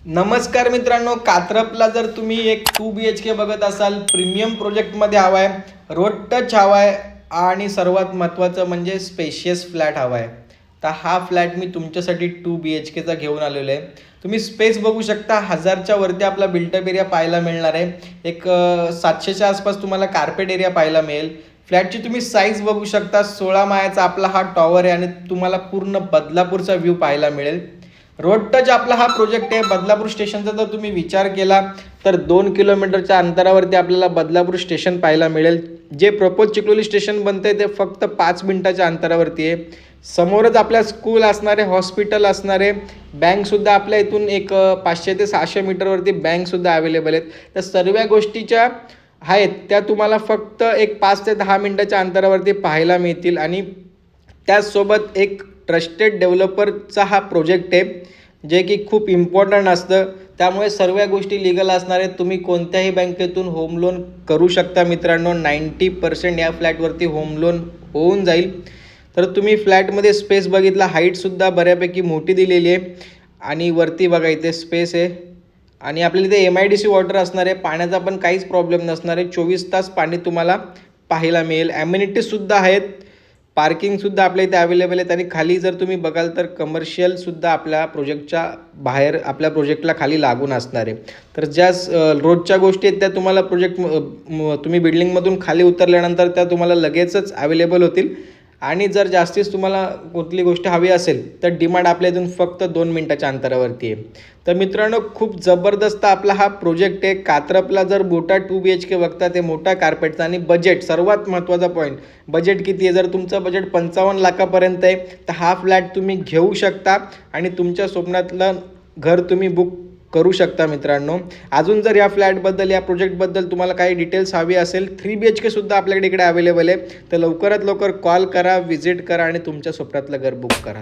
नमस्कार मित्रांनो, कात्रपला जर तुम्ही एक 2 BHK बघत असाल, प्रीमियम प्रोजेक्टमध्ये हवा आहे, रोड टच हवा आहे आणि सर्वात महत्त्वाचं म्हणजे स्पेशियस फ्लॅट हवा आहे, तर हा फ्लॅट मी तुमच्यासाठी 2 BHKचा घेऊन आलेलो आहे. तुम्ही स्पेस बघू शकता, 1000च्या वरती आपला बिल्टअप एरिया पाहायला मिळणार आहे. एक 700च्या आसपास तुम्हाला कार्पेट एरिया पाहायला मिळेल. फ्लॅटची तुम्ही साईज बघू शकता, 16 माळ्याचा आपला हा टॉवर आहे आणि तुम्हाला पूर्ण बदलापूरचा व्ह्यू पाहायला मिळेल. रोड टच आपला हा प्रोजेक्ट आहे. बदलापूर स्टेशनचा जर तुम्ही विचार केला तर 2 किलोमीटरच्या अंतरावरती आपल्याला बदलापूर स्टेशन पाहायला मिळेल. जे प्रपोज चिखलोली स्टेशन बनते ते फक्त 5 मिनिटाच्या अंतरावरती आहे. समोरच आपल्या स्कूल असणारे, हॉस्पिटल असणारे, बँकसुद्धा आपल्या इथून एक 500 ते 600 मीटरवरती बँकसुद्धा अवेलेबल आहेत. तर सर्व गोष्टीच्या आहेत त्या तुम्हाला फक्त एक 5 ते 10 मिनिटाच्या अंतरावरती पाहायला मिळतील. आणि त्याचसोबत एक ट्रस्टेड डेव्हलपरचा हा प्रोजेक्ट आहे, जे की खूप इम्पॉर्टंट असतं. त्यामुळे सर्व गोष्टी लिगल असणार आहेत. तुम्ही कोणत्याही बँकेतून होम लोन करू शकता मित्रांनो. 90% या फ्लॅटवरती होम लोन होऊन जाईल. तर तुम्ही फ्लॅटमध्ये स्पेस बघितला, हाईटसुद्धा बऱ्यापैकी मोठी दिलेली आहे आणि वरती बघा इथे स्पेस आहे. आणि आपल्याला इथे MIDC वॉटर असणार आहे. पाण्याचा पण काहीच प्रॉब्लेम नसणार आहे. 24 तास पाणी तुम्हाला पाहायला मिळेल. ॲम्युनिटीजसुद्धा आहेत, पार्किंगसुद्धा आपल्या इथे अवेलेबल आहेत. आणि खाली जर तुम्ही बघाल तर कमर्शियलसुद्धा आपल्या प्रोजेक्टच्या बाहेर आपल्या प्रोजेक्टला खाली लागून असणार आहे. तर ज्या रोजच्या गोष्टी आहेत त्या तुम्हाला तुम्ही बिल्डिंगमधून खाली उतरल्यानंतर त्या तुम्हाला लगेचच अवेलेबल होतील. आणि जर जास्तीच तुम्हाला कुठली गोष्ट हवी असेल तर डिमांड आपल्या इथून फक्त 2 मिनिटाच्या अंतरावरती आहे. तर मित्रांनो, खूप जबरदस्त आपला हा प्रोजेक्ट आहे. कात्रपला जर मोठा 2 BHK बघता ते मोठा कार्पेटचा. आणि बजेट सर्वात महत्त्वाचा पॉईंट, बजेट किती आहे? जर तुमचं बजेट 55 लाखापर्यंत आहे तर हा फ्लॅट तुम्ही घेऊ शकता आणि तुमच्या स्वप्नातलं घर तुम्ही बुक करू शकता मित्रांनो. अजून जर या फ्लॅटबद्दल, या प्रोजेक्टबद्दल तुम्हाला काही डिटेल्स हवी असेल, 3 BHK सुद्धा आपल्याकडे इकडे अवेलेबल आहे. तर लवकरात लवकर कॉल करा, व्हिजिट करा आणि तुमच्या स्वप्नातलं घर बुक करा.